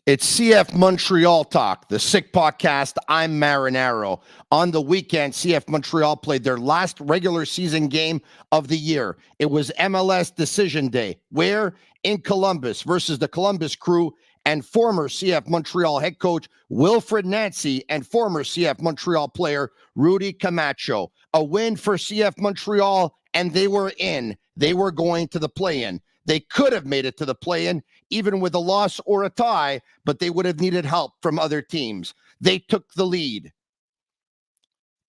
It's CF Montreal Talk, the Sick Podcast. I'm Marinaro. On the weekend, CF Montreal played their last regular season game of the year. It was MLS Decision Day, where in Columbus versus the Columbus Crew and former CF Montreal head coach Wilfred Nancy and former CF Montreal player Rudy Camacho. A win for CF Montreal, and they were in. They were going to the play-in. They could have made it to the play-in, even with a loss or a tie, but they would have needed help from other teams. They took the lead,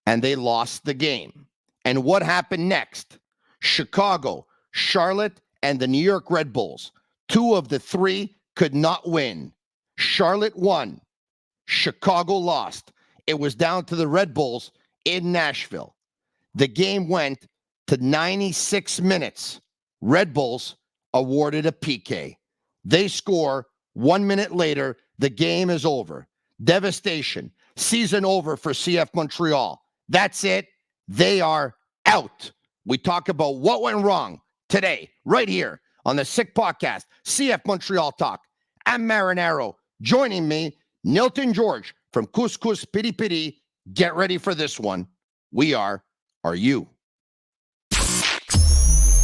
and they lost the game. And what happened next? Chicago, Charlotte, and the New York Red Bulls. Two of the three could not win. Charlotte won. Chicago lost. It was down to the Red Bulls in Nashville. The game went to 96 minutes. Red Bulls awarded a PK. They score. 1 minute later, the game is over. Devastation. Season over for CF Montreal. That's it. They are out. We talk about what went wrong today, right here on the Sick Podcast, CF Montreal Talk. I'm Marinaro. Joining me, Nilton Jorge from Couscous Piri Piri. Get ready for this one. We are you?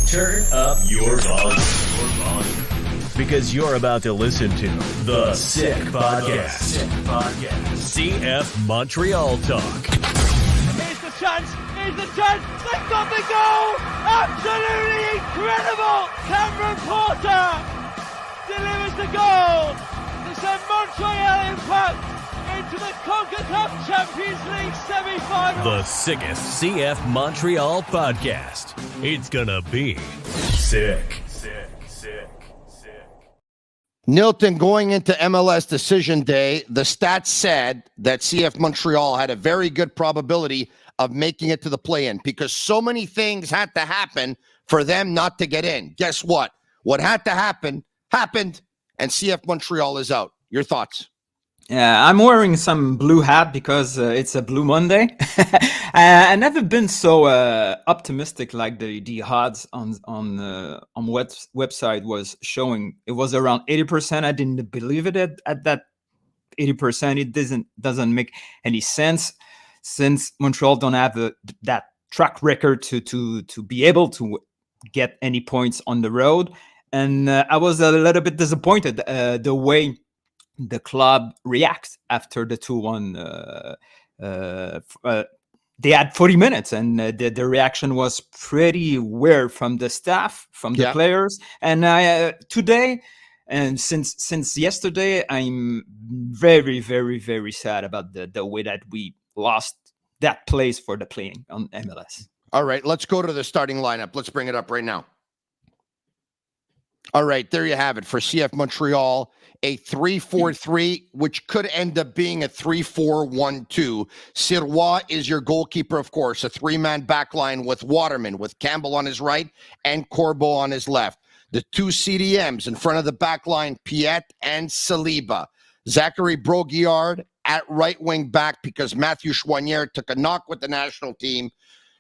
Turn up your volume. Because you're about to listen to The Sick Podcast. CF Montreal Talk. Here's the chance. They've got the goal. Absolutely incredible. Cameron Porter delivers the goal to send Montreal Impact into the CONCACAF Champions League semi-final. The sickest CF Montreal podcast. It's gonna be sick. Nilton, going into MLS Decision Day, the stats said that CF Montreal had a very good probability of making it to the play-in because so many things had to happen for them not to get in. Guess what? What had to happen, happened, and CF Montreal is out. Your thoughts? Yeah, I'm wearing some blue hat because it's a Blue Monday. I've never been so optimistic like the odds on website was showing. It was around 80%. I didn't believe it at that 80%. It doesn't make any sense since Montreal don't have that track record to be able to get any points on the road. And I was a little bit disappointed the way the club reacts after the 2-1. They had 40 minutes, and the reaction was pretty weird from the staff, from the players. And today, and since yesterday, I'm very, very, very sad about the way that we lost that place for the playing on MLS. All right, let's go to the starting lineup. Let's bring it up right now. All right, there you have it for CF Montreal. A 3-4-3, which could end up being a 3-4-1-2. Sirois is your goalkeeper, of course, a three-man back line with Waterman, with Campbell on his right and Corbeau on his left. The two CDMs in front of the back line, Piet and Saliba. Zachary Brault-Guillard at right wing back because Matthew Choinière took a knock with the national team.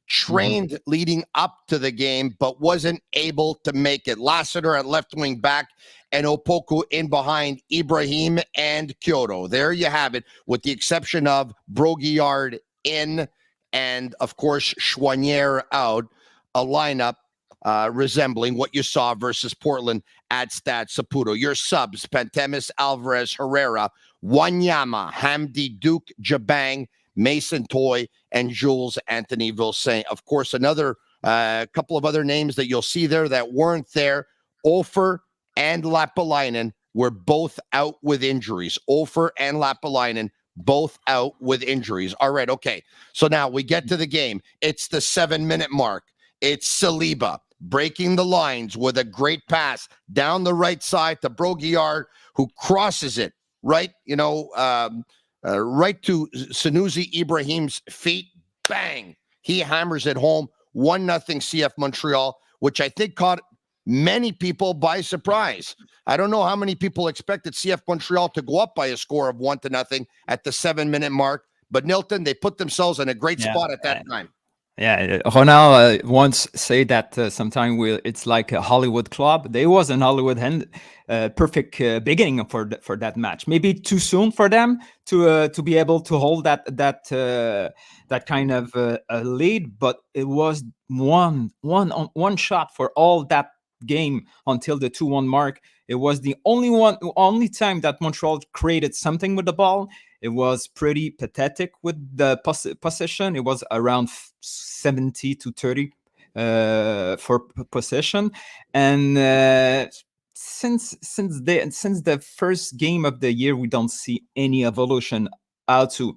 Trained leading up to the game, but wasn't able to make it. Lassiter at left wing back and Opoku in behind Ibrahim and Kyoto. There you have it, with the exception of Brault-Guillard in and, of course, Choinière out. A lineup resembling what you saw versus Portland at Stade Saputo. Your subs, Pantemis, Alvarez, Herrera, Wanyama, Hamdi, Duke, Jabang, Mason Toy, and Jules Anthony Vilsaint. Of course, another couple of other names that you'll see there that weren't there. Ofer and Lapalainen were both out with injuries. Ofer and Lapalainen both out with injuries. All right, okay. So now we get to the game. It's the 7-minute mark. It's Saliba breaking the lines with a great pass down the right side to Brault-Guillard, who crosses it right, right to Sanusi Ibrahim's feet. Bang! He hammers it home. 1-0 CF Montreal, which I think caught many people by surprise. I don't know how many people expected CF Montreal to go up by a score of 1-0 at the 7-minute mark, but Nilton, they put themselves in a great spot at that time. Yeah, Ronald once said that sometimes it's like a Hollywood club. There was an Hollywood perfect beginning for that match. Maybe too soon for them to be able to hold that kind of lead, but it was one shot for all that game until the 2-1 mark. It was the only time that Montreal created something with the ball. It was pretty pathetic with the possession. It was around 70 to 30 for possession, and since the first game of the year, we don't see any evolution how to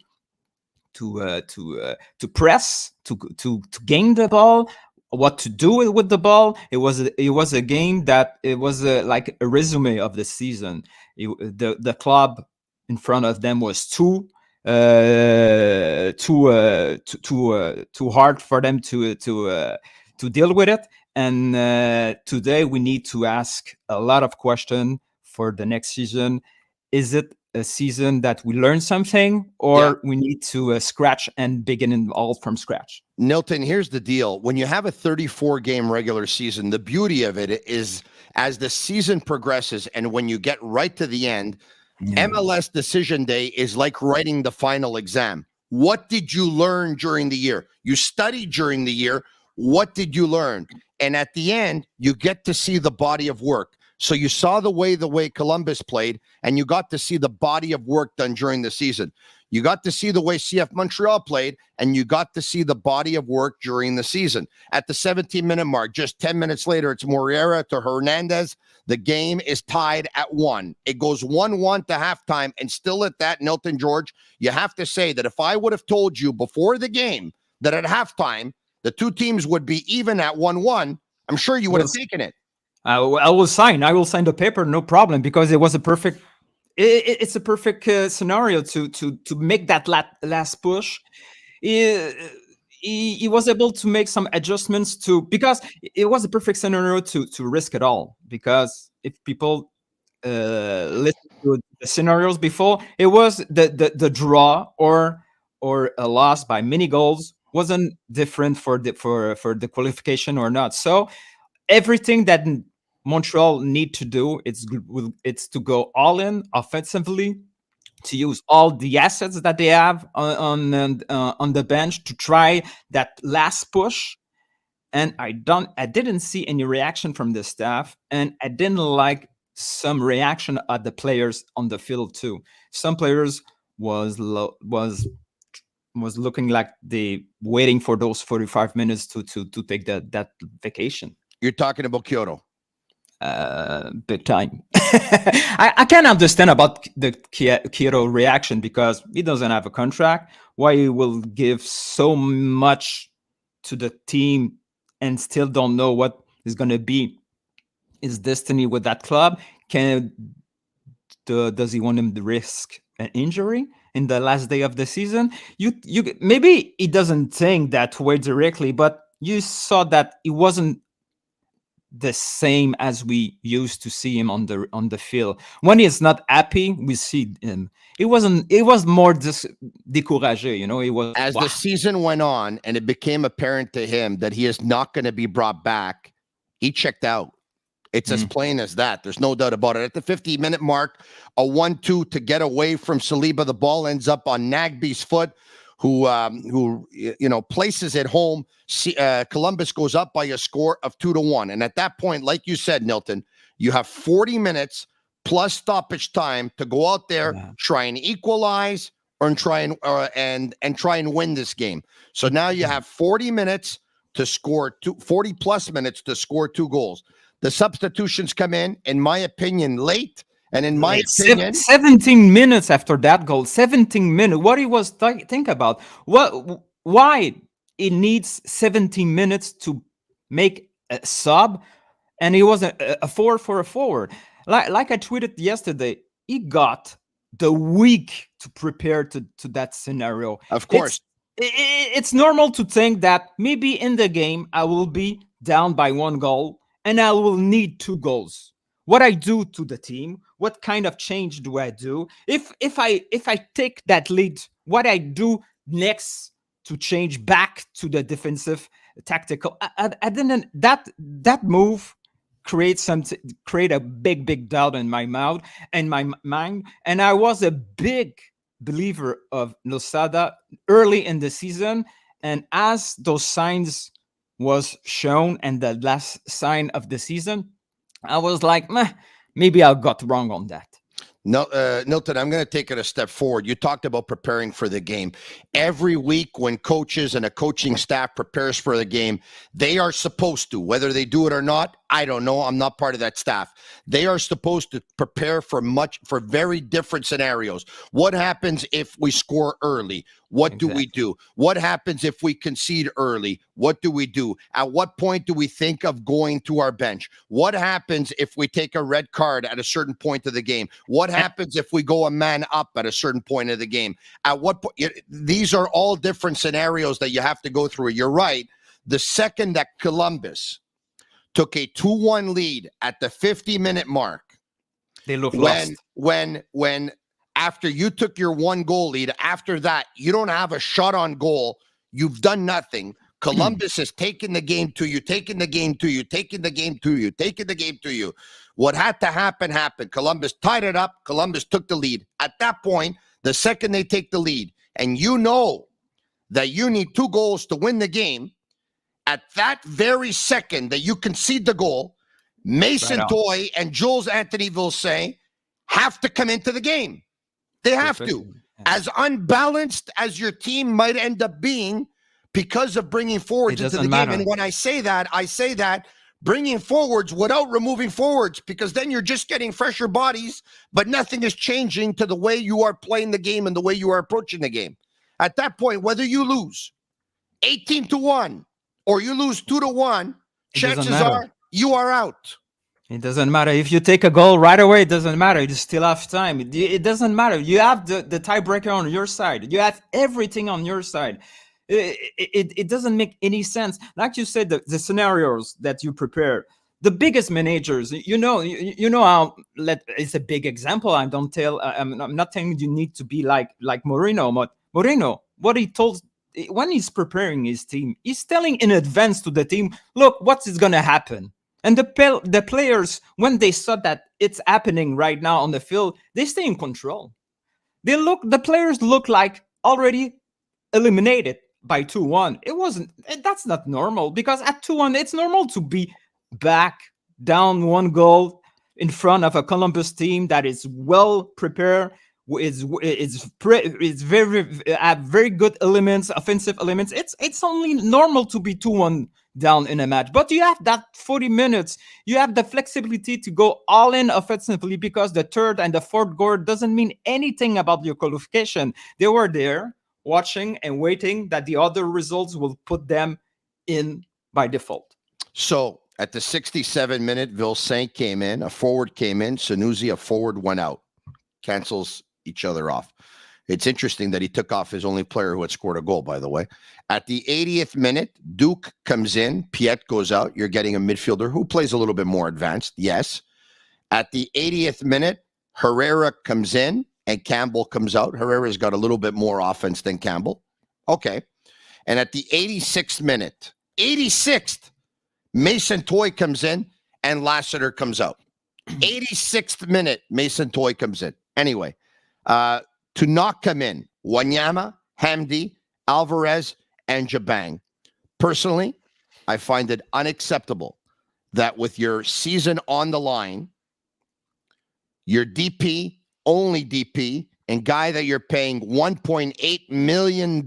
press, to gain the ball, what to do with the ball. It was a game that it was like a resume of the season. The club in front of them was too hard for them to deal with it. And today we need to ask a lot of questions for the next season. Is it a season that we learn something, or we need to scratch and begin it all from scratch? Nilton, here's the deal. When you have a 34-game regular season, the beauty of it is as the season progresses and when you get right to the end, MLS Decision Day is like writing the final exam. What did you learn during the year? You studied during the year. What did you learn? And at the end, you get to see the body of work. So you saw the way Columbus played, and you got to see the body of work done during the season. You got to see the way CF Montreal played, and you got to see the body of work during the season. At the 17-minute mark, just 10 minutes later, it's Moriera to Hernandez. The game is tied at 1. It goes 1-1 to halftime, and still at that, Nilton Jorge, you have to say that if I would have told you before the game that at halftime the two teams would be even at 1-1, I'm sure you would have taken it. I will sign the paper, no problem, because it was a perfect. It's a perfect scenario to make that last push. He was able to make some adjustments because it was a perfect scenario to risk it all. Because if people listen to the scenarios before, it was the draw or a loss by many goals wasn't different for the qualification or not. So everything that Montreal need to do it's to go all in offensively, to use all the assets that they have on the bench to try that last push. And I didn't see any reaction from the staff, and I didn't like some reaction at the players on the field too. Some players was looking like they waiting for those 45 minutes to take that vacation. You're talking about Kyoto. Big time. I can't understand about the Kyoto reaction, because he doesn't have a contract. Why he will give so much to the team and still don't know what is going to be his destiny with that club? Does he want him to risk an injury in the last day of the season? You maybe he doesn't think that way directly, but you saw that it wasn't the same as we used to see him on the field. When he's not happy, we see him. It was more découragé, It was as the season went on and it became apparent to him that he is not going to be brought back. He checked out. It's as plain as that. There's no doubt about it. At the 50-minute mark, a 1-2 to get away from Saliba. The ball ends up on Nagbe's foot, who places it home. Columbus goes up by a score of 2-1. And at that point, like you said, Nilton, you have 40 minutes plus stoppage time to go out there, try and equalize, or try and win this game. So now you have 40 minutes to score 40 plus minutes to score 2 goals. The substitutions come in my opinion, late. And in my opinion, 17 minutes after that goal, 17 minutes. What he was think about? Why it needs 17 minutes to make a sub, and he was a forward for a forward. Like I tweeted yesterday, he got the week to prepare to that scenario. Of course, it's normal to think that maybe in the game I will be down by 1 goal and I will need 2 goals. What I do to the team, what kind of change do I do? If I take that lead, what I do next to change back to the defensive tactical. I didn't that move create a big doubt in my mouth and my mind. And I was a big believer of Losada early in the season, and as those signs was shown and the last sign of the season, I was like, meh, maybe I got wrong on that. No, Nilton, I'm going to take it a step forward. You talked about preparing for the game. Every week when coaches and a coaching staff prepares for the game, they are supposed to, whether they do it or not, I don't know. I'm not part of that staff. They are supposed to prepare for very different scenarios. What happens if we score early? What do we do? What happens if we concede early? What do we do? At what point do we think of going to our bench? What happens if we take a red card at a certain point of the game? What happens if we go a man up at a certain point of the game? At what point? These are all different scenarios that you have to go through. You're right. The second that Columbus took a 2-1 lead at the 50-minute mark, they look lost. When after you took your 1-goal lead, after that, you don't have a shot on goal. You've done nothing. Columbus has taken the game to you, taking the game to you, taking the game to you, taking the game to you. What had to happen, happened. Columbus tied it up. Columbus took the lead. At that point, the second they take the lead, and you know that you need 2 goals to win the game, at that very second that you concede the goal, Mason Toye and Jules Anthony Vilsaint have to come into the game. They have to. As unbalanced as your team might end up being because of bringing forwards into the game. And when I say that bringing forwards without removing forwards, because then you're just getting fresher bodies, but nothing is changing to the way you are playing the game and the way you are approaching the game. At that point, whether you lose 18-1 or you lose 2-1, chances are you are out. It doesn't matter. If you take a goal right away, it doesn't matter. You still have time. It doesn't matter. You have the tiebreaker on your side. You have everything on your side. It doesn't make any sense. Like you said, the scenarios that you prepare, the biggest managers, you know how, it's a big example. I'm not saying you need to be like Mourinho, but Mourinho, what he told when he's preparing his team, he's telling in advance to the team, look, what is going to happen. And the players, when they saw that it's happening right now on the field, they stay in control. The players look like already eliminated by 2-1. That's not normal, because at 2-1, it's normal to be back down 1 goal in front of a Columbus team that is well prepared. It's very good elements, offensive elements. It's only normal to be 2-1 down in a match, but you have that 40 minutes. You have the flexibility to go all in offensively, because the third and the fourth goal doesn't mean anything about your qualification. They were there watching and waiting that the other results will put them in by default. So at the 67-minute, Vilsaint came in, a forward came in, Sanusi, a forward went out. Cancels each other off. It's interesting that he took off his only player who had scored a goal, by the way. At the 80th minute, Duke comes in, Piet goes out. You're getting a midfielder who plays a little bit more advanced, yes. At the 80th minute, Herrera comes in and Campbell comes out. Herrera's got a little bit more offense than Campbell. Okay. And at the 86th minute, 86th, Mason Toye comes in and Lassiter comes out. 86th minute, Mason Toye comes in. Anyway, to not come in, Wanyama, Hamdi, Alvarez, and Jabang. Personally, I find it unacceptable that with your season on the line, your DP, only DP, and guy that you're paying $1.8 million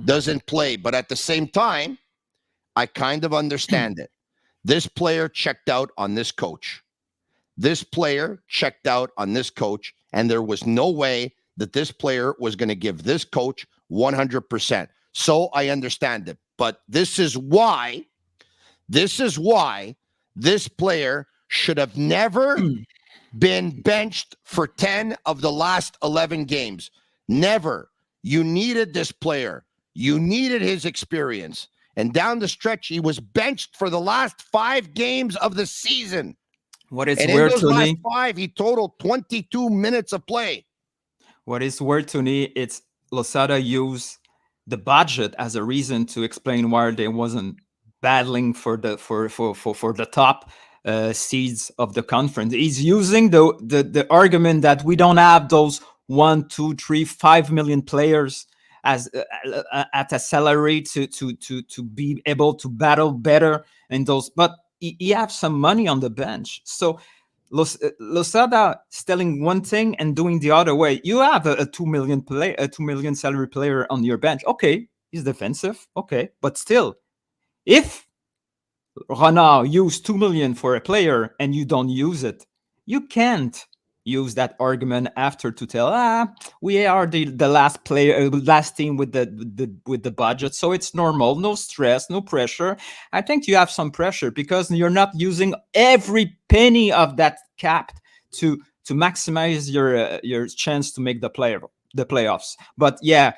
doesn't play. But at the same time, I kind of understand it. This player checked out on this coach. This player checked out on this coach, and there was no way that this player was going to give this coach 100%. So I understand it. But this is why this player should have never been benched for 10 of the last 11 games. Never. You needed this player. You needed his experience. And down the stretch, he was benched for the last 5 games of the season. What is and weird in those to last me, 5, he totaled 22 minutes of play. what is weird to me, it's Losada used the budget as a reason to explain why they wasn't battling for the top seeds of the conference. He's using the argument that we don't have those 1, 2, 3, 5 million players as at a salary to be able to battle better in those, but he have some money on the bench. So Losada is telling one thing and doing the other way. You have a 2 million salary player on your bench. Okay, he's defensive. Okay, but still, if Renard used 2 million for a player and you don't use it, you can't use that argument after to tell we are the last team with the budget, so it's normal, no stress, no pressure. I think you have some pressure because you're not using every penny of that cap to maximize your chance to make the playoffs. But yeah,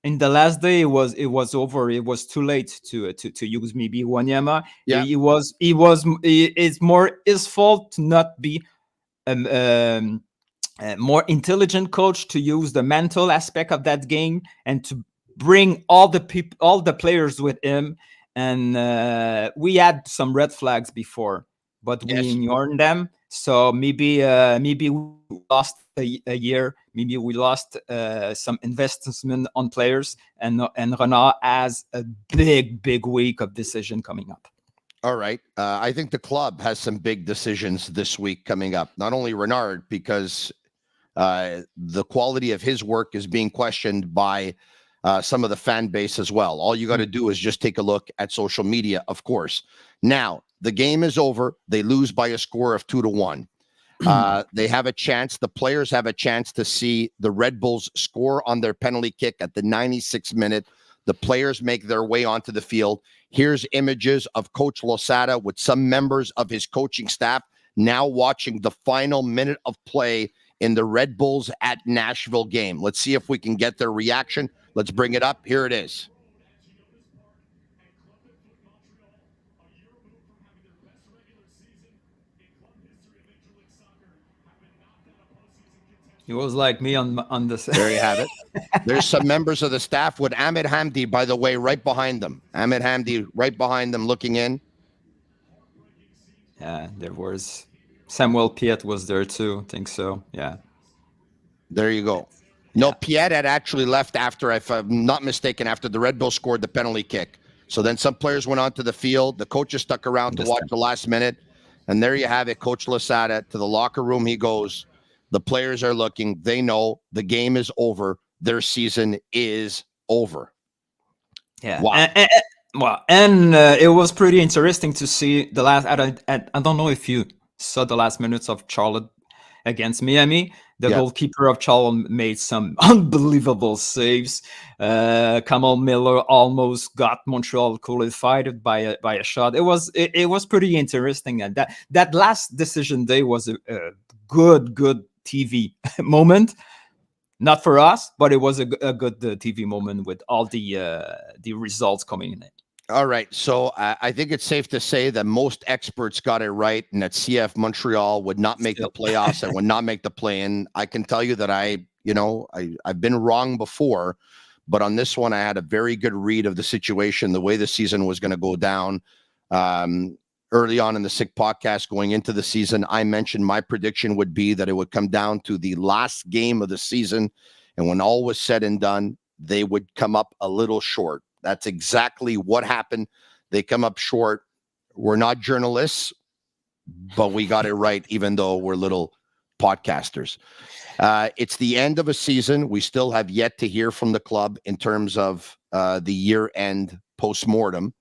in the last day it was over. It was too late to use maybe Wanyama. Yeah. It's more his fault to not be more intelligent coach, to use the mental aspect of that game and to bring all the players with him. And we had some red flags before, but we ignored them. So maybe we lost a year. Maybe we lost some investment on players, and Renard has a big week of decision coming up. All right. I think the club has some big decisions this week coming up. Not only Renard, because the quality of his work is being questioned by some of the fan base as well. All you got to do is just take a look at social media, of course. Now, the game is over. They lose by a score of 2-1. They have a chance. The players have a chance to see the Red Bulls score on their penalty kick at the 96th minute. The players make their way onto the field. Here's images of Coach Losada with some members of his coaching staff now watching the final minute of play in the Red Bulls at Nashville game. Let's see if we can get their reaction. Let's bring it up. Here it is. It was like me on the. There you have it. There's some members of the staff with Ahmed Hamdi, by the way, right behind them. Ahmed Hamdi right behind them looking in. Yeah, there was Samuel Piet was there too. I think so. Yeah. There you go. No, Piet had actually left after, if I'm not mistaken, after the Red Bulls scored the penalty kick. So then some players went onto the field. The coaches stuck around to watch the last minute. And there you have it. Coach Losada, to the locker room he goes. The players are looking. They know the game is over. Their season is over. Yeah. Wow. And it was pretty interesting to see the last. I don't know if you saw the last minutes of Charlotte against Miami. The goalkeeper of Charlotte made some unbelievable saves. Kamal Miller almost got Montreal qualified by a shot. It was pretty interesting, and that last decision day was a good TV moment. Not for us, but it was a good TV moment with all the results coming in. All right, so I think it's safe to say that most experts got it right, and that CF Montreal would not make the playoffs and would not make the play-in. I can tell you that I've been wrong before, but on this one, I had a very good read of the situation, the way the season was going to go down. Early on in the Sick podcast going into the season, I mentioned my prediction would be that it would come down to the last game of the season. And when all was said and done, they would come up a little short. That's exactly what happened. They come up short. We're not journalists, but we got it right, even though we're little podcasters. It's the end of a season. We still have yet to hear from the club in terms of the year-end postmortem,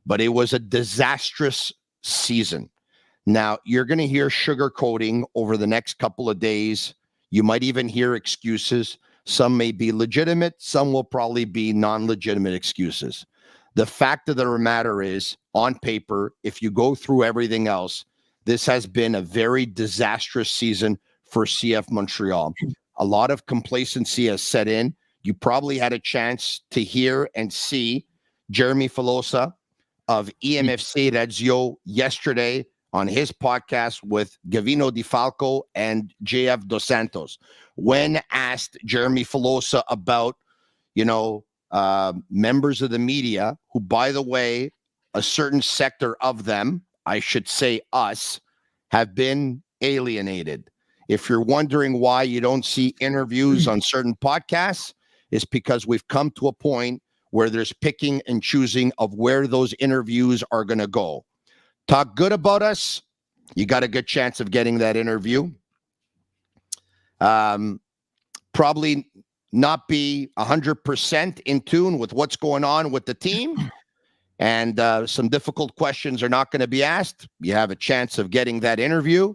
but it was a disastrous season. Now, you're going to hear sugarcoating over the next couple of days. You might even hear excuses. Some may be legitimate. Some will probably be non-legitimate excuses. The fact of the matter is, on paper, if you go through everything else, this has been a very disastrous season for CF Montreal. A lot of complacency has set in. You probably had a chance to hear and see Jeremy Filosa of EMFC Radio yesterday on his podcast with Gavino Di Falco and JF Dos Santos. When asked Jeremy Filosa about, members of the media who, by the way, a certain sector of them, I should say us, have been alienated. If you're wondering why you don't see interviews on certain podcasts, it's because we've come to a point where there's picking and choosing of where those interviews are going to go. Talk good about us, you got a good chance of getting that interview. Probably not be 100% in tune with what's going on with the team, and some difficult questions are not going to be asked. You have a chance of getting that interview.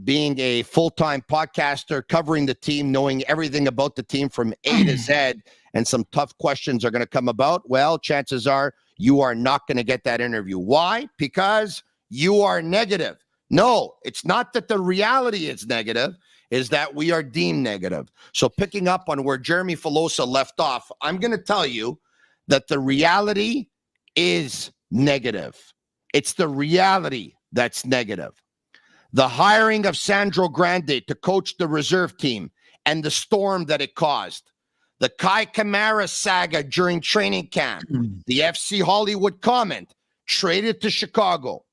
Being a full-time podcaster, covering the team, knowing everything about the team from A to Z, and some tough questions are going to come about, well, chances are you are not going to get that interview. Why? Because you are negative. No, it's not that the reality is negative, is that we are deemed negative. So picking up on where Jeremy Filosa left off, I'm going to tell you that the reality is negative. It's the reality that's negative. The hiring of Sandro Grande to coach the reserve team and the storm that it caused. The Kai Kamara saga during training camp. The FC Hollywood comment, traded to Chicago.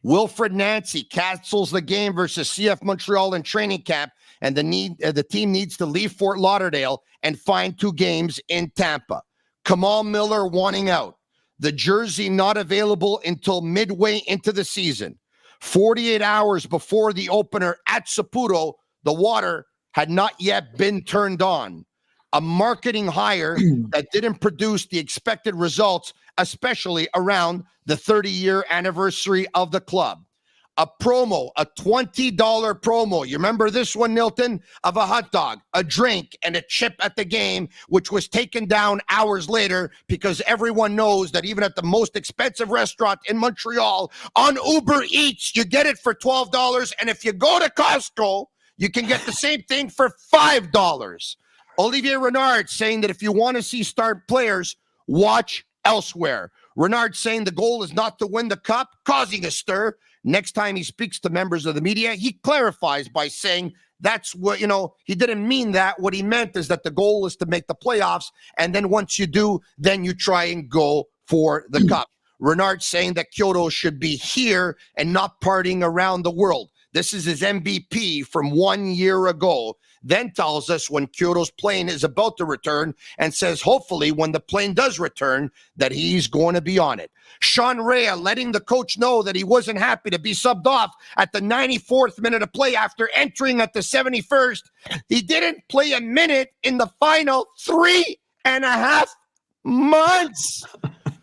Wilfred Nancy cancels the game versus CF Montreal in training camp, and the team needs to leave Fort Lauderdale and find 2 games in Tampa. Kamal Miller wanting out. The jersey not available until midway into the season. 48 hours before the opener at Saputo, the water had not yet been turned on. A marketing hire that didn't produce the expected results, especially around the 30-year anniversary of the club. A promo, a $20 promo. You remember this one, Nilton? Of a hot dog, a drink, and a chip at the game, which was taken down hours later because everyone knows that even at the most expensive restaurant in Montreal, on Uber Eats, you get it for $12. And if you go to Costco, you can get the same thing for $5. Olivier Renard saying that if you want to see star players, watch elsewhere. Renard saying the goal is not to win the cup, causing a stir. Next time he speaks to members of the media, he clarifies by saying that's what, he didn't mean that. What he meant is that the goal is to make the playoffs. And then once you do, then you try and go for the cup. Renard saying that Kyoto should be here and not partying around the world. This is his MVP from 1 year ago. Then tells us when Kyoto's plane is about to return and says hopefully when the plane does return that he's going to be on it. Sean Rea letting the coach know that he wasn't happy to be subbed off at the 94th minute of play after entering at the 71st. He didn't play a minute in the final 3.5 months.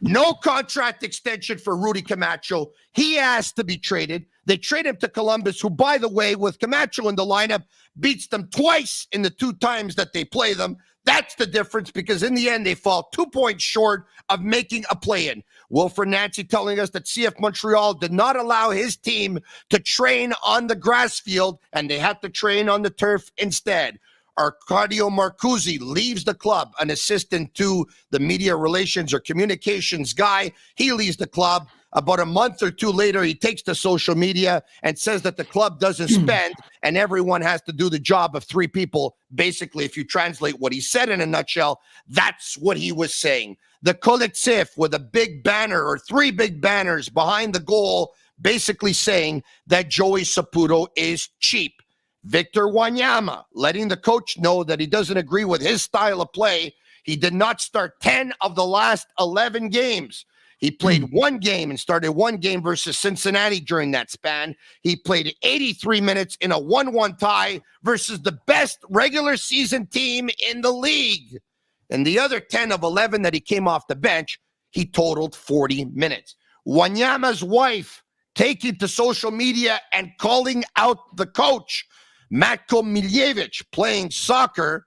No contract extension for Rudy Camacho. He asked to be traded. They trade him to Columbus, who, by the way, with Camacho in the lineup, beats them twice in the 2 times that they play them. That's the difference, because in the end, they fall 2 points short of making a play-in. Wilfred Nancy telling us that CF Montreal did not allow his team to train on the grass field, and they had to train on the turf instead. Arcadio Marcuzzi leaves the club, an assistant to the media relations or communications guy. He leaves the club. About a month or 2 later, he takes to social media and says that the club doesn't spend and everyone has to do the job of 3 people. Basically, if you translate what he said in a nutshell, that's what he was saying. The collectif with a big banner or 3 big banners behind the goal, basically saying that Joey Saputo is cheap. Victor Wanyama letting the coach know that he doesn't agree with his style of play. He did not start 10 of the last 11 games. He played 1 game and started 1 game versus Cincinnati during that span. He played 83 minutes in a 1-1 tie versus the best regular season team in the league. And the other 10 of 11 that he came off the bench, he totaled 40 minutes. Wanyama's wife taking to social media and calling out the coach, Matko Miljevic, playing soccer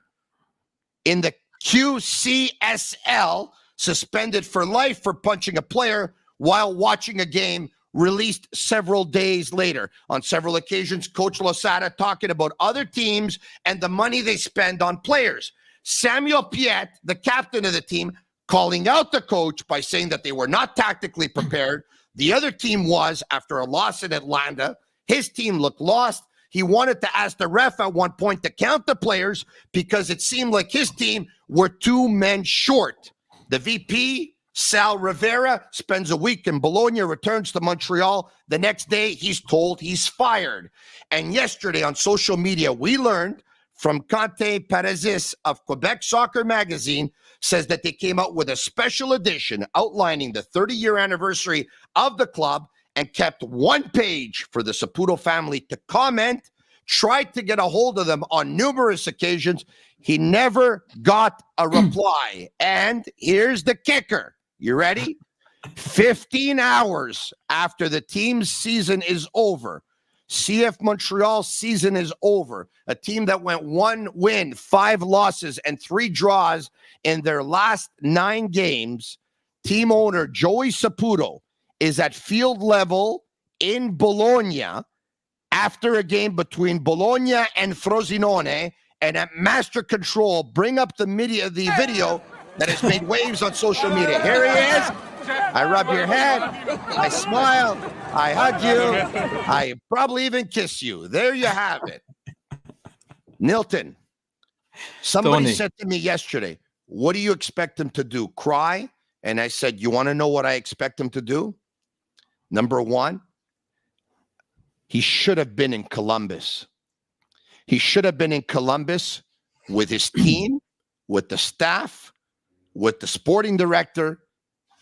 in the QCSL, suspended for life for punching a player while watching a game, released several days later. On several occasions, Coach Losada talking about other teams and the money they spend on players. Samuel Piet, the captain of the team, calling out the coach by saying that they were not tactically prepared. The other team was, after a loss in Atlanta. His team looked lost. he wanted to ask the ref at one point to count the players because it seemed like his team were 2 men short. The VP, Sal Rivera, spends a week in Bologna, returns to Montreal. The next day, he's told he's fired. And yesterday on social media, we learned from Conte Parazis of Quebec Soccer Magazine says that they came out with a special edition outlining the 30-year anniversary of the club and kept one page for the Saputo family to comment, tried to get a hold of them on numerous occasions. He never got a reply. And here's the kicker. You ready? 15 hours after the team's season is over, CF Montreal's season is over. A team that went 1 win, 5 losses, and 3 draws in their last 9 games. Team owner Joey Saputo is at field level in Bologna after a game between Bologna and Frosinone, and at Master Control, bring up the video that has made waves on social media. Here he is. I rub your head. I smile. I hug you. I probably even kiss you. There you have it. Nilton, somebody said to me yesterday, what do you expect him to do? Cry? And I said, you want to know what I expect him to do? Number 1, he should have been in Columbus. He should have been in Columbus with his team, with the staff, with the sporting director,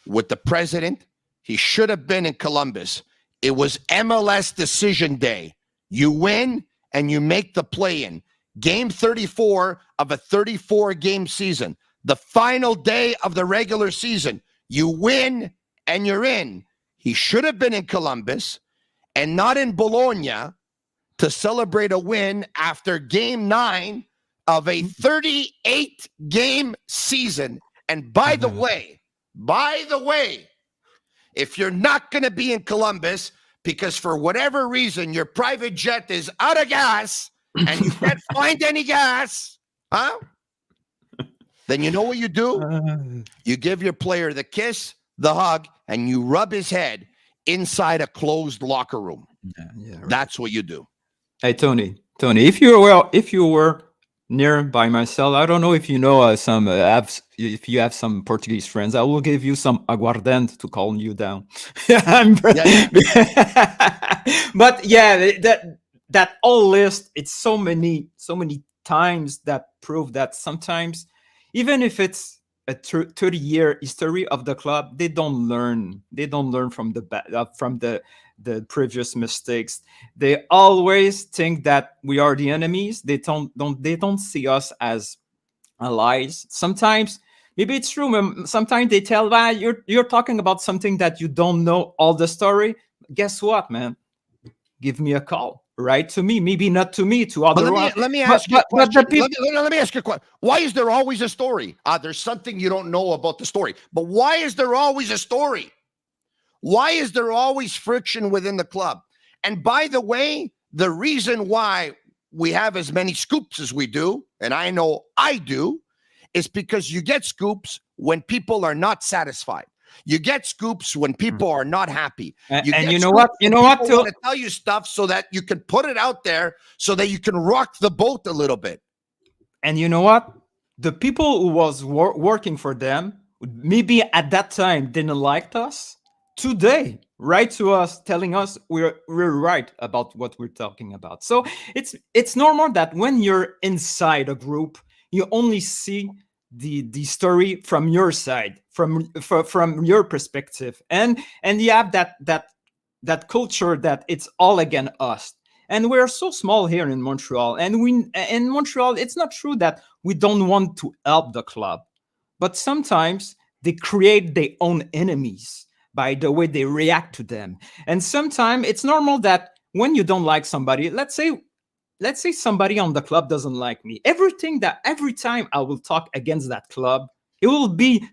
with the president. He should have been in Columbus. It was MLS decision day. You win and you make the play-in. Game 34 of a 34-game season. The final day of the regular season. You win and you're in. He should have been in Columbus and not in Bologna to celebrate a win after game 9 of a 38-game season. And by the way, if you're not going to be in Columbus because for whatever reason your private jet is out of gas and you can't find any gas, then you know what you do? You give your player the kiss, the hug, and you rub his head inside a closed locker room. Right. That's what you do. Hey, Tony, if you were nearby myself, I don't know if you know if you have some Portuguese friends, I will give you some aguardente to calm you down. But that whole list, it's so many times that prove that sometimes, even if it's a 30-year history of the club, they don't learn from the previous mistakes. They always think that we are the enemies. They don't see us as allies. Sometimes maybe it's true. Sometimes they tell that you're talking about something that you don't know all the story. Guess what, man? Give me a call. Write to me. Maybe not to me, to other. Let me ask you a question. Let me ask you a question. Why is there always a story? There's something you don't know about the story. But why is there always a story? Why is there always friction within the club? And by the way, the reason why we have as many scoops as we do, and I know I do, is because you get scoops when people are not satisfied. You get scoops when people are not happy. And you know what? You know what? I want to tell you stuff so that you can put it out there so that you can rock the boat a little bit. And you know what? The people who was working for them, maybe at that time didn't like us. Today, write to us telling us we're right about what we're talking about. So it's normal that when you're inside a group, you only see the story from your side, from your perspective, and you have that culture that it's all against us. And we're so small here in Montreal, and in Montreal, it's not true that we don't want to help the club, but sometimes they create their own enemies by the way they react to them. And sometimes it's normal that when you don't like somebody, let's say somebody on the club doesn't like me. Every time I will talk against that club, it will be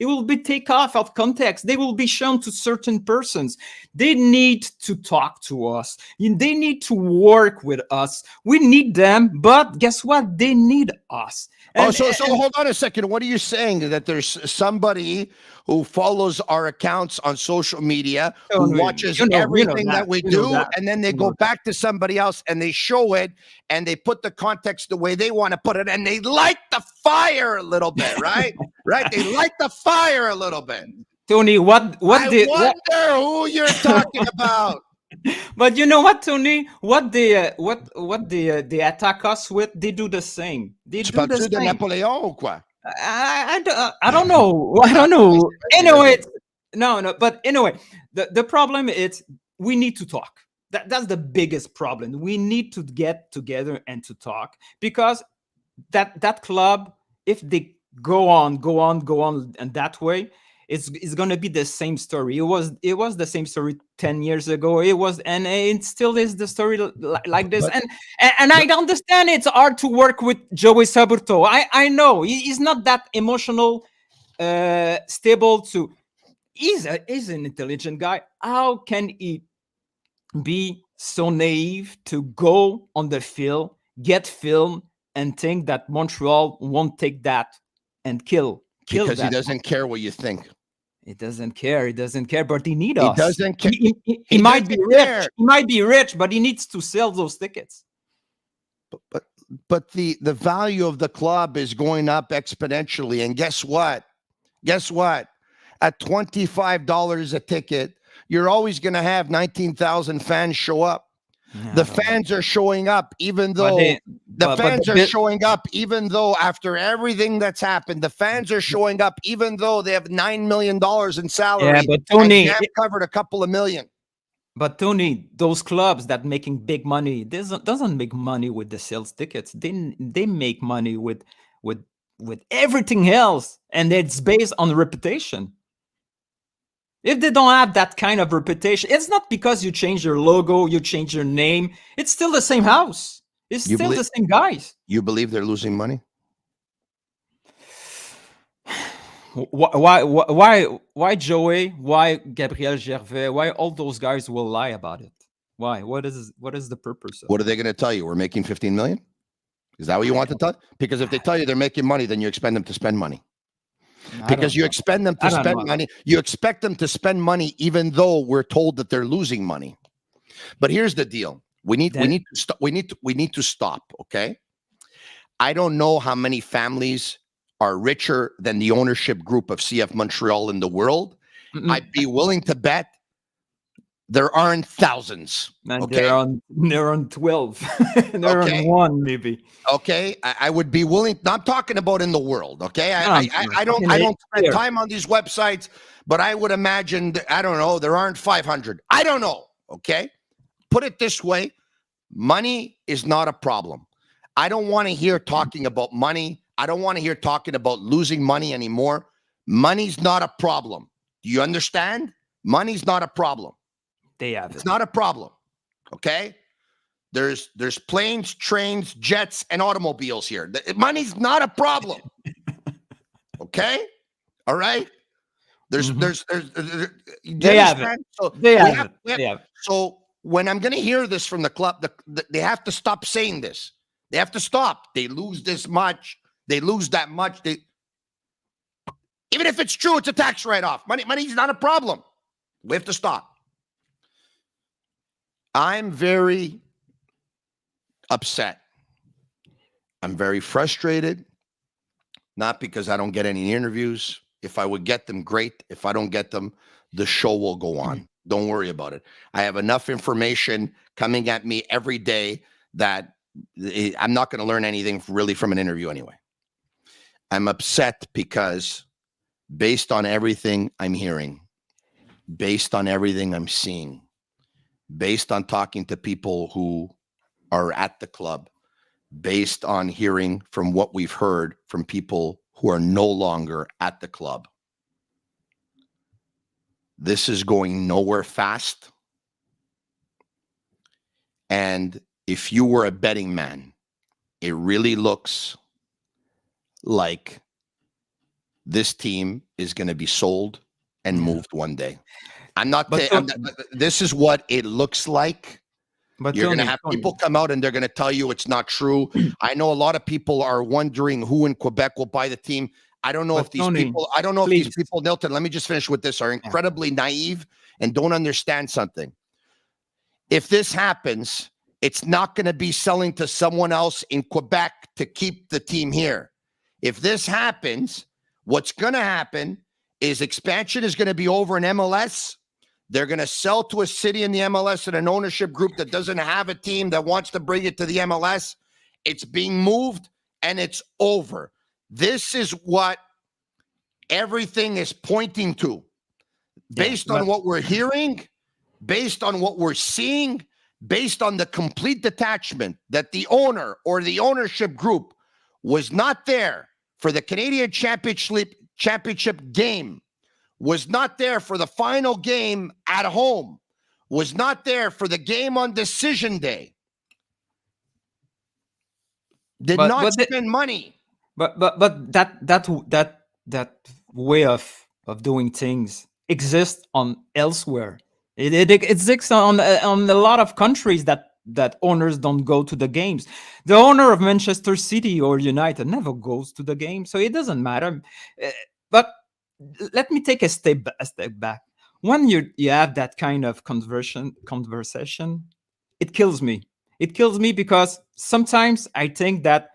It will be taken off of context. They will be shown to certain persons. They need to talk to us. They need to work with us. We need them, but guess what? They need us. So hold on a second. What are you saying? That there's somebody who follows our accounts on social media, who watches everything that we do, and then they go back to somebody else and they show it and they put the context the way they want to put it, and they light the fire a little bit, right? Right? They light the fire a little bit. Tony, I wonder who you're talking about. But you know what, Tony? What they attack us with, they do the same. They do the same. Napoleon ou quoi? I don't know. I don't know. Anyway, no. But anyway, the problem is we need to talk. That's the biggest problem. We need to get together and to talk, because that club, if they go on and that way, it's going to be the same story. It was the same story 10 years ago. And it still is the story like this. And I understand it's hard to work with Joey Saburto. I know he's not that emotional, stable. He's an intelligent guy. How can he be so naive to go on the field, get film, and think that Montreal won't take that and kill because he doesn't care what you think. He doesn't care. But he needs us. He doesn't care. He might be rich. He might be rich, but he needs to sell those tickets. But the value of the club is going up exponentially. And guess what? At $25 a ticket, you're always going to have 19,000 fans show up. The fans are showing up, even though showing up, even though after everything that's happened, the fans are showing up, even though they have $9 million in salary. Yeah, but Tony, and covered a couple of million. But Tony, those clubs that making big money doesn't make money with the sales tickets. They make money with everything else, and it's based on reputation. If they don't have that kind of reputation, it's not because you change your logo, you change your name. It's still the same house. It's still the same guys. You believe they're losing money? Why Joey? Why Gabriel Gervais? Why all those guys will lie about it? Why? What is the purpose of it? What are they going to tell you? We're making 15 million? Is that what you want to tell? Because if they tell you they're making money, then you expect them to spend money. Because you expect them to spend money. You expect them to spend money even though we're told that they're losing money. But here's the deal. We need to stop, okay? I don't know how many families are richer than the ownership group of CF Montreal in the world. I'd be willing to bet there aren't thousands. Okay? They're on 12. They're on 1 maybe. Okay, I would be willing. I'm talking about in the world. Okay, I don't spend time on these websites, but I would imagine I don't know. There aren't 500. I don't know. Okay, put it this way: money is not a problem. I don't want to hear talking about money. I don't want to hear talking about losing money anymore. Money's not a problem. Do you understand? Money's not a problem. It's not a problem. Okay. There's planes, trains, jets, and automobiles here. Money's not a problem. Okay. All right. They have it. So when I'm going to hear this from the club, they have to stop saying this. They have to stop. They lose this much. They lose that much. Even if it's true, it's a tax write-off. Money's not a problem. We have to stop. I'm very upset. I'm very frustrated, not because I don't get any interviews. If I would get them, great. If I don't get them, the show will go on. Don't worry about it. I have enough information coming at me every day that I'm not going to learn anything really from an interview anyway. I'm upset because based on everything I'm hearing, based on everything I'm seeing, based on talking to people who are at the club, based on hearing from what we've heard from people who are no longer at the club, this is going nowhere fast. And if you were a betting man, it really looks like this team is going to be sold and moved one day. I'm not. This is what it looks like. But you're going to have people come out and they're going to tell you it's not true. I know a lot of people are wondering who in Quebec will buy the team. I don't know if these people. I don't know if these people, Nilton. Let me just finish with this. Are incredibly naive and don't understand something. If this happens, it's not going to be selling to someone else in Quebec to keep the team here. If this happens, what's going to happen is expansion is going to be over in MLS. They're going to sell to a city in the MLS and an ownership group that doesn't have a team that wants to bring it to the MLS. It's being moved and it's over. This is what everything is pointing to. Based on what we're hearing, based on what we're seeing, based on the complete detachment that the owner or the ownership group was not there for the Canadian Championship game, was not there for the final game at home, was not there for the game on decision day, did not spend money. But that way of doing things exists on elsewhere. It exists on a lot of countries that owners don't go to the games. The owner of Manchester City or United never goes to the game, so it doesn't matter. But let me take a step back. When you have that kind of conversation, it kills me. It kills me because sometimes I think that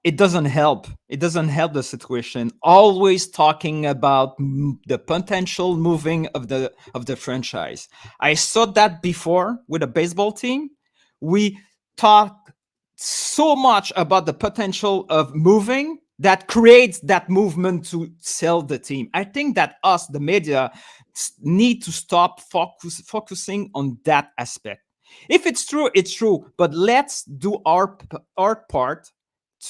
it doesn't help. It doesn't help the situation. Always talking about the potential moving of the franchise. I saw that before with a baseball team. We talk so much about the potential of moving that creates that movement to sell the team. I think that us, the media, need to stop focusing on that aspect. If it's true, it's true. But let's do our part.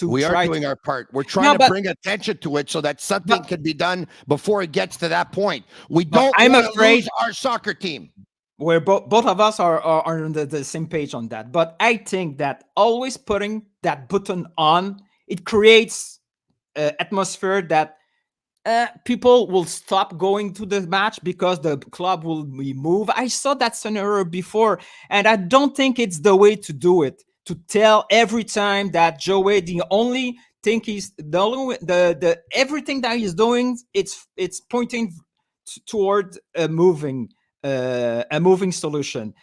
We are doing our part. We're trying to bring attention to it so that something can be done before it gets to that point. We don't want to lose our soccer team. Where both of us are on the same page on that. But I think that always putting that button on, it creates an atmosphere that people will stop going to the match because the club will be moved. I saw that scenario before, and I don't think it's the way to do it. To tell every time that Joey, the only thing the everything that he's doing, it's pointing toward a moving solution.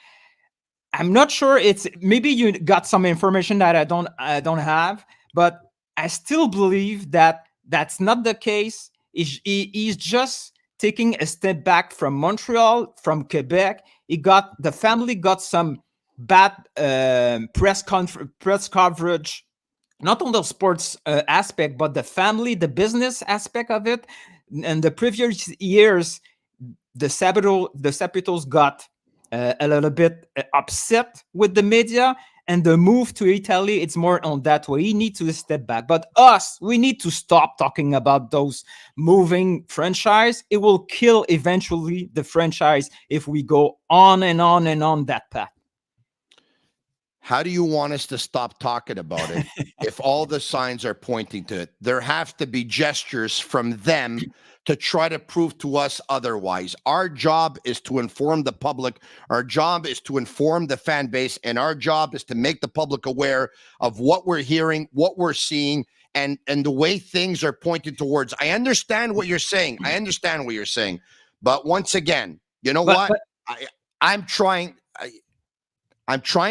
I'm not sure. It's maybe you got some information that I don't have, but I still believe that that's not the case. He's just taking a step back from Montreal, from Quebec. The family got some bad press coverage, not on the sports aspect, but the family, the business aspect of it. And the previous years, the Capitals got a little bit upset with the media, and the move to Italy, it's more on that way. He needs to step back. But we need to stop talking about those moving franchise. It will kill eventually the franchise if we go on and on and on that path. How do you want us to stop talking about it if all the signs are pointing to it? There have to be gestures from them to try to prove to us otherwise. Our job is to inform the public. Our job is to inform the fan base. And our job is to make the public aware of what we're hearing, what we're seeing, and the way things are pointed towards. I understand what you're saying. But once again, you know what? I'm trying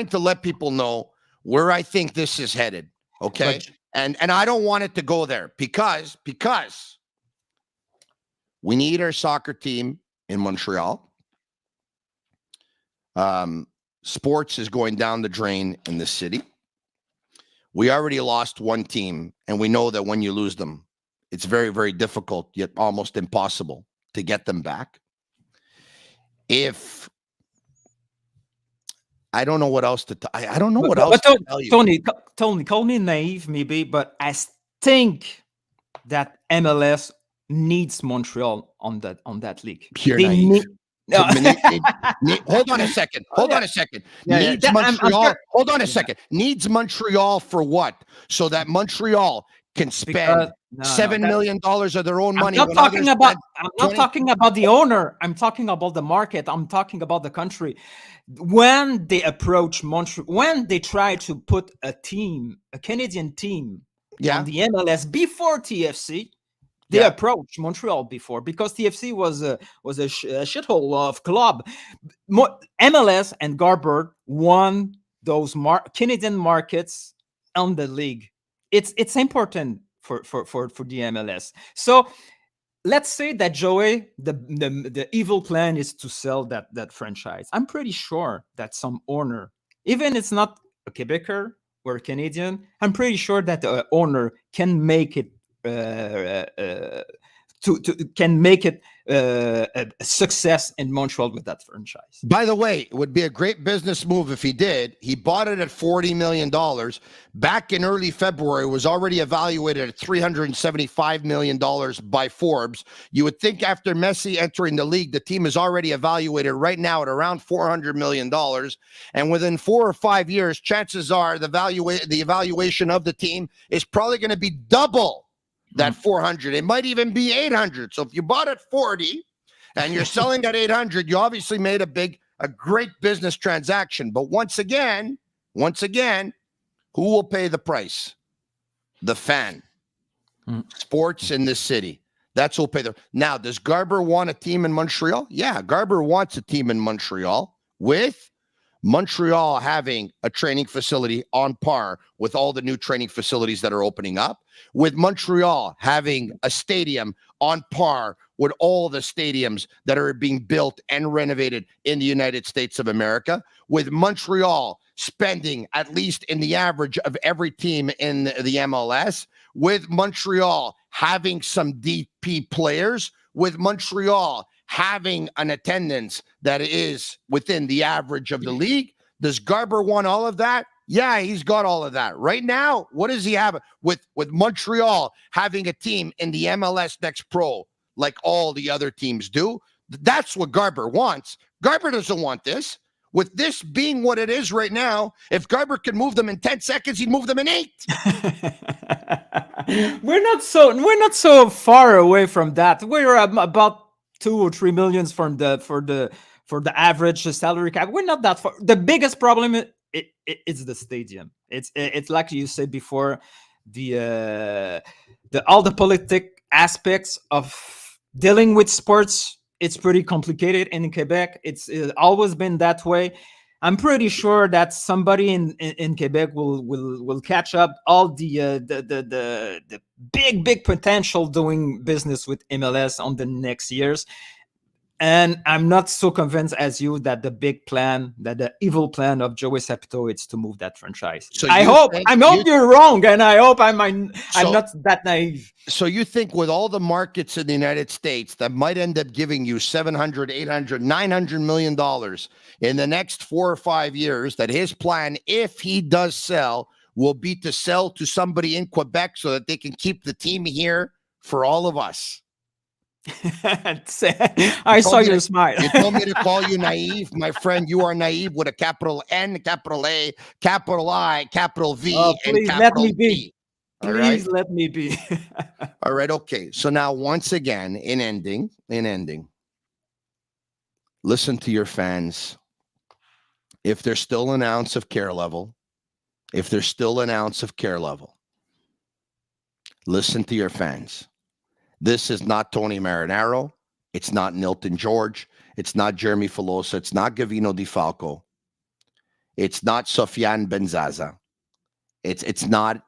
to let people know where I think this is headed, okay? And I don't want it to go there because we need our soccer team in Montreal. Sports is going down the drain in the city. We already lost one team, and we know that when you lose them, it's very, very difficult, yet almost impossible to get them back. I don't know what else to I don't know what else to tell you. Tony, call me naive maybe, but I think that MLS needs Montreal on that league. Pure naive. Hold on a second. Needs Montreal. Hold on a second. Needs Montreal for what? So that Montreal can spend $7 million of their own money. I'm not talking about the owner. I'm talking about the market. I'm talking about the country. When they approach Montreal, when they try to put a Canadian team on the MLS before TFC, they approached Montreal before, because TFC was a shithole of club. MLS and Garber won those Canadian markets on the league. It's important for the MLS. So let's say that Joey, the evil plan is to sell that franchise. I'm pretty sure that some owner, even it's not a Quebecer or a Canadian, I'm pretty sure that the owner can make it a success in Montreal with that franchise. By the way, it would be a great business move if he did. He bought it at $40 million. Back in early February, it was already evaluated at $375 million by Forbes. You would think after Messi entering the league, the team is already evaluated right now at around $400 million. And within 4 or 5 years, chances are the evaluation of the team is probably going to be double that 400. It might even be 800. So if you bought at 40 and you're selling at 800, you obviously made a great business transaction. But once again, who will pay the price? The fan. Sports in this city. That's who'll pay Now, does Garber want a team in Montreal? Yeah, Garber wants a team in Montreal, with Montreal having a training facility on par with all the new training facilities that are opening up, with Montreal having a stadium on par with all the stadiums that are being built and renovated in the United States of America, with Montreal spending at least in the average of every team in the MLS, with Montreal having some DP players, with Montreal having an attendance that is within the average of the league. Does Garber want all of that? Yeah, he's got all of that. Right now, what does he have with Montreal having a team in the MLS Next Pro like all the other teams do? That's what Garber wants. Garber doesn't want this. With this being what it is right now, if Garber could move them in 10 seconds, he'd move them in 8. We're not so far away from that. We're about 2 or 3 millions for the average salary cap. We're not that far. The biggest problem is the stadium. It's like you said before, all the politic aspects of dealing with sports. It's pretty complicated in Quebec. It's always been that way. I'm pretty sure that somebody in Quebec will catch up all the big potential doing business with MLS on the next years. And I'm not so convinced as you that the big plan, that the evil plan of Joey Saputo is to move that franchise. So I hope you're wrong, and I hope I'm not that naive. So you think with all the markets in the United States that might end up giving you $700, $800, $900 million in the next 4 or 5 years, that his plan, if he does sell, will be to sell to somebody in Quebec so that they can keep the team here for all of us? I saw your smile. You told me to call you naive, my friend. You are naive with a capital N, capital A, capital I, capital V, and capital B. Please let me be. All right. Okay. So now, once again, in ending, listen to your fans. If there's still an ounce of care level, listen to your fans. This is not Tony Marinaro. It's not Nilton Jorge. It's not Jeremy Filosa. It's not Gavino Di Falco. It's not Sofiane Benzaza. It's not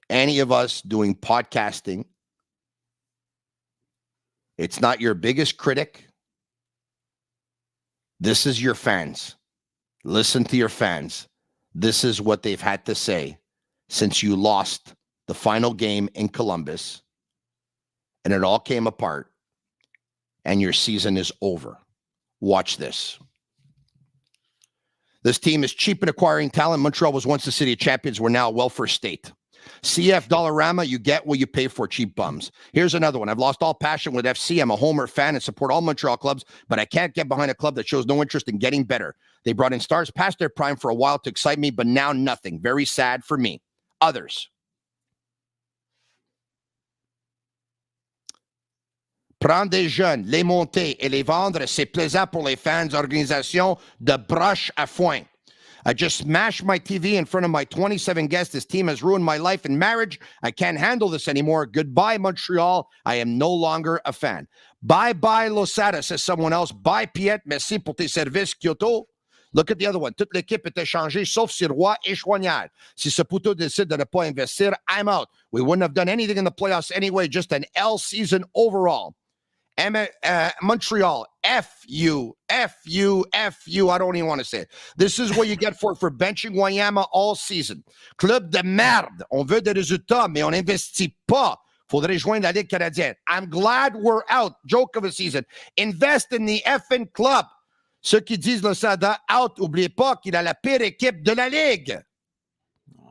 any of us doing podcasting. It's not your biggest critic. This is your fans. Listen to your fans. This is what they've had to say since you lost the final game in Columbus. And it all came apart, and your season is over. Watch this. This team is cheap in acquiring talent. Montreal was once the city of champions. We're now a welfare state. CF Dollarama, you get what you pay for, cheap bums. Here's another one. I've lost all passion with FC. I'm a Homer fan and support all Montreal clubs, but I can't get behind a club that shows no interest in getting better. They brought in stars past their prime for a while to excite me, but now nothing. Very sad for me. Others. Prendre des jeunes, les monter et les vendre, c'est plaisant pour les fans, organisations de broche à foin. I just smashed my TV in front of my 27 guests. This team has ruined my life and marriage. I can't handle this anymore. Goodbye, Montreal. I am no longer a fan. Bye-bye, Losada, says someone else. Bye, Piet. Merci pour tes services, Kyoto. Look at the other one. Toute l'équipe est échangée, sauf Sirois et Choignard. Si Saputo décide de ne pas investir, I'm out. We wouldn't have done anything in the playoffs anyway. Just an L season overall. Montreal, F you. I don't even want to say it. This is what you get for benching Wanyama all season. Club de merde. On veut des résultats, mais on n'investit pas. Faudrait joindre la Ligue canadienne. I'm glad we're out. Joke of a season. Invest in the effing club. Ceux qui disent le Sada out, n'oubliez pas qu'il a la pire équipe de la Ligue.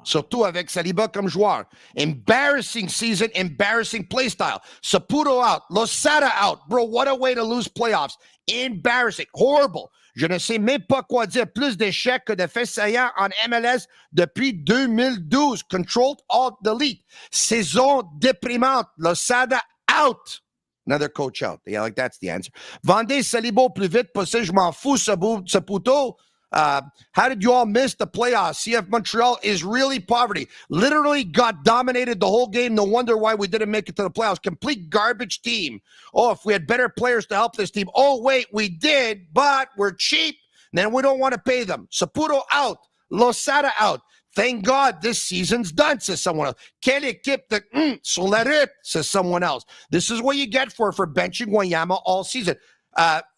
Surtout avec Saliba comme joueur. Embarrassing season, embarrassing play style. Saputo out. Losada out. Bro, what a way to lose playoffs. Embarrassing. Horrible. Je ne sais même pas quoi dire. Plus d'échecs que de faits saillants en MLS depuis 2012. Controlled, Alt, Delete. Saison déprimante. Losada out. Another coach out. Yeah, like that's the answer. Vendez Saliba plus vite possible. Je m'en fous, Saputo. How did you all miss the playoffs? CF Montreal is really poverty. Literally got dominated the whole game. No wonder why we didn't make it to the playoffs. Complete garbage team. Oh, if we had better players to help this team. Oh, wait, we did, but we're cheap. Then we don't want to pay them. Saputo out. Losada out. Thank God this season's done, says someone else. Quelle équipe de sur la route, says someone else. This is what you get for benching Wanyama all season.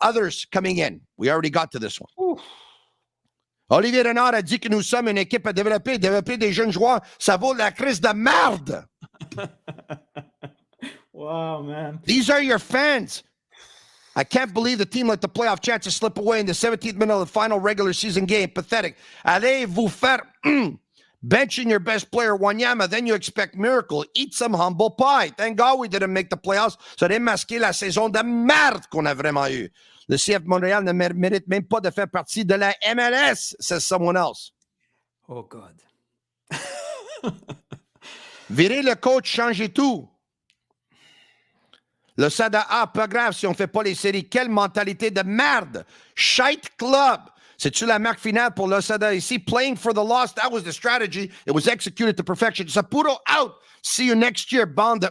Others coming in. We already got to this one. Ooh. Olivier Renard a dit que nous sommes une équipe à développer des jeunes joueurs. Ça vaut la crise de merde. Wow, man. These are your fans. I can't believe the team let the playoff chances slip away in the 17th minute of the final regular season game. Pathetic. Allez vous faire benching your best player, Wanyama, then you expect miracle. Eat some humble pie. Thank God we didn't make the playoffs. Ça a démasqué la saison de merde qu'on a vraiment eue. Le CF Montréal ne mérite même pas de faire partie de la MLS, says someone else. Oh, God. Virer le coach, changer tout. Le Sada A, pas grave si on ne fait pas les séries. Quelle mentalité de merde. Shite club. C'est-tu la marque finale pour le Sada ici? Playing for the loss, that was the strategy. It was executed to perfection. Saputo out. See you next year, bande.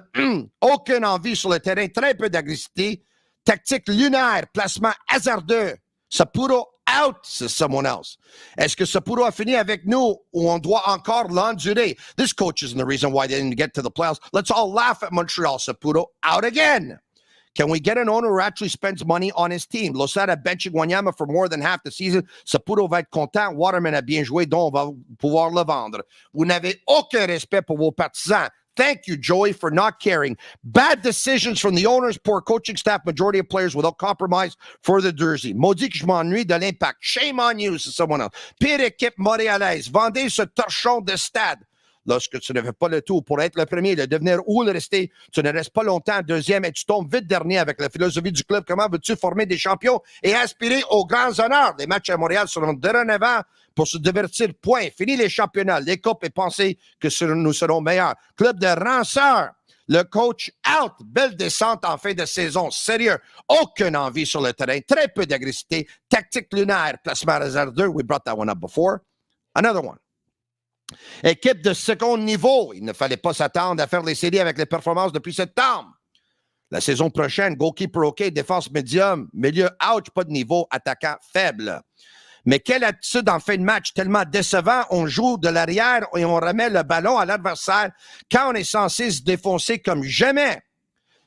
Aucune envie sur le terrain. Très peu d'agressivité. Tactique lunaire, placement hasardeux. Saputo out, says someone else. Est-ce que Saputo a fini avec nous ou on doit encore l'endurer? This coach isn't the reason why they didn't get to the playoffs. Let's all laugh at Montreal. Saputo out again. Can we get an owner who actually spends money on his team? Losada benching Wanyama for more than half the season. Saputo va être content. Waterman a bien joué, donc on va pouvoir le vendre. Vous n'avez aucun respect pour vos partisans. Thank you, Joey, for not caring. Bad decisions from the owners, poor coaching staff, majority of players without compromise for the jersey. Maudit que je m'ennuie de l'Impact. Shame on you, c'est someone else. Pire équipe montréalaise. Vendez ce torchon de stade. Lorsque tu ne fais pas le tour pour être le premier, le devenir ou le rester, tu ne restes pas longtemps deuxième et tu tombes vite dernier avec la philosophie du club. Comment veux-tu former des champions et aspirer aux grands honneurs? Les matchs à Montréal seront dorénavant pour se divertir. Point. Fini les championnats, les copes et penser que nous serons meilleurs. Club de ranceurs. Le coach out. Belle descente en fin de saison. Sérieux. Aucune envie sur le terrain. Très peu d'agressivité. Tactique lunaire. Placement hasardeux. We brought that one up before. Another one. Équipe de second niveau. Il ne fallait pas s'attendre à faire les séries avec les performances depuis septembre. La saison prochaine, goalkeeper OK, défense médium, milieu ouch, pas de niveau, attaquant faible. Mais quelle attitude en fin de match, tellement décevant. On joue de l'arrière et on remet le ballon à l'adversaire quand on est censé se défoncer comme jamais.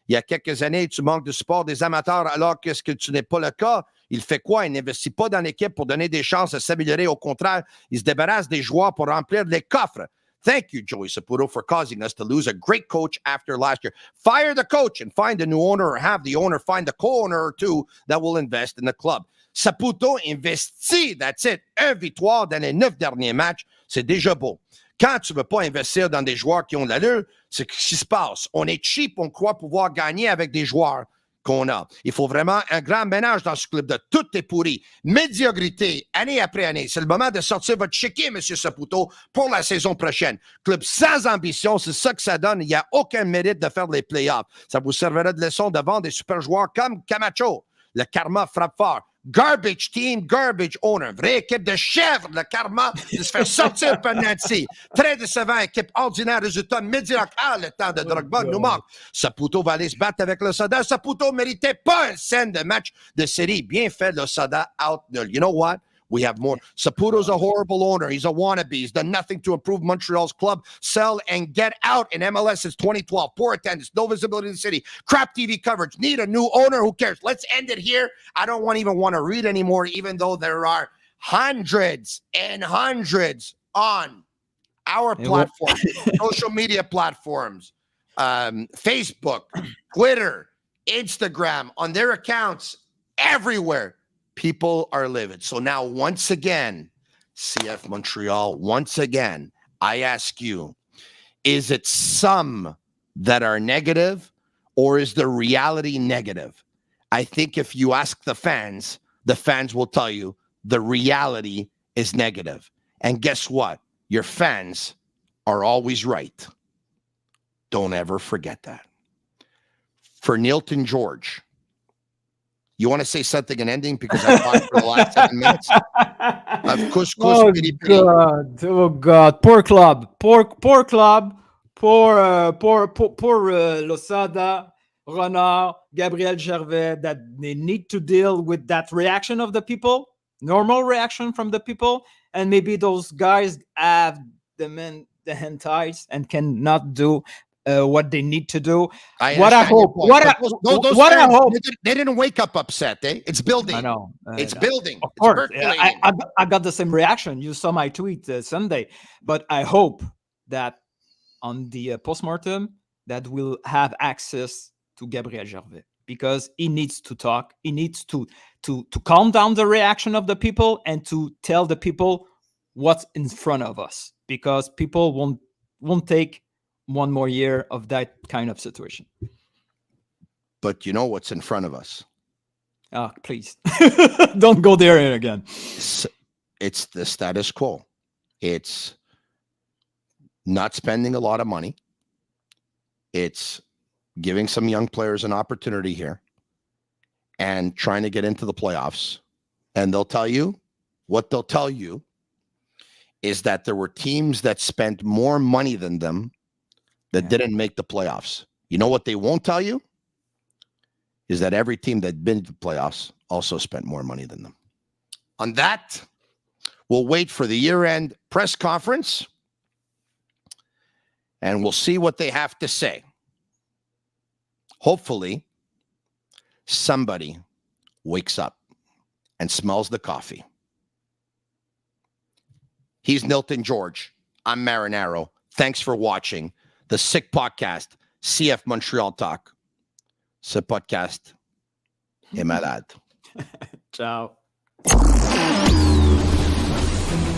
Il y a quelques années, tu manques de support des amateurs alors que ce que tu n'es pas le cas. Il fait quoi? Il n'investit pas dans l'équipe pour donner des chances de s'améliorer. Au contraire, il se débarrasse des joueurs pour remplir les coffres. Thank you, Joey Saputo, for causing us to lose a great coach after last year. Fire the coach and find a new owner or have the owner find a co-owner or two that will invest in the club. Saputo investit, that's it. 1 victoire dans les 9 derniers matchs, c'est déjà beau. Quand tu ne veux pas investir dans des joueurs qui ont de l'allure, c'est ce qui se passe. On est cheap, on croit pouvoir gagner avec des joueurs qu'on a. Il faut vraiment un grand ménage dans ce club de tout est pourri. Médiocrité, année après année. C'est le moment de sortir votre chéquier, M. Saputo, pour la saison prochaine. Club sans ambition, c'est ça que ça donne. Il n'y a aucun mérite de faire les playoffs. Ça vous servira de leçon de vendre des super joueurs comme Camacho. Le karma frappe fort. Garbage team, garbage owner. Vraie équipe de chèvres, le karma, de se faire sortir par Nancy. Très décevant, équipe ordinaire, résultat médiocre. Ah, le temps de Drogba nous manque. Saputo va aller se battre avec l'Osada. Saputo ne méritait pas un scène de match de série. Bien fait, l'Osada out nul. You know what? We have more. Saputo's a horrible owner. He's a wannabe. He's done nothing to improve Montreal's club. Sell and get out in MLS since 2012. Poor attendance. No visibility in the city. Crap TV coverage. Need a new owner. Who cares? Let's end it here. I don't even want to read anymore, even though there are hundreds and hundreds on our platform, social media platforms, Facebook, Twitter, Instagram, on their accounts, everywhere. People are livid. So now, once again, CF Montreal, once again, I ask you, is it some that are negative or is the reality negative? I think if you ask the fans will tell you the reality is negative. And guess what? Your fans are always right. Don't ever forget that. For Nilton Jorge, you want to say something in ending because I talked for the last 7 minutes? Oh God! Poor club, poor club, poor Losada, Renard, Gabriel Gervais. That they need to deal with that reaction of the people, normal reaction from the people, and maybe those guys have the hentais and cannot do what they need to do. I hope. They didn't wake up upset. It's building. I know. It's building. Of course. I got the same reaction. You saw my tweet Sunday. But I hope that on the postmortem that we'll have access to Gabriel Gervais because he needs to talk. He needs to calm down the reaction of the people and to tell the people what's in front of us because people won't take one more year of that kind of situation. But you know what's in front of us? Oh, please. Don't go there again. It's the status quo. It's not spending a lot of money. It's giving some young players an opportunity here and trying to get into the playoffs. And they'll tell you is that there were teams that spent more money than them that didn't make the playoffs. You know what they won't tell you? Is that every team that been to the playoffs also spent more money than them. On that, we'll wait for the year-end press conference, and we'll see what they have to say. Hopefully, somebody wakes up and smells the coffee. He's Nilton Jorge. I'm Marinaro. Thanks for watching the Sick Podcast, CF Montreal Talk. Ce podcast est malade. Ciao.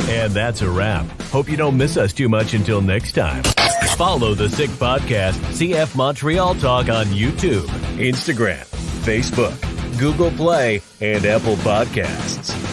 And that's a wrap. Hope you don't miss us too much until next time. Follow the Sick Podcast, CF Montreal Talk on YouTube, Instagram, Facebook, Google Play, and Apple Podcasts.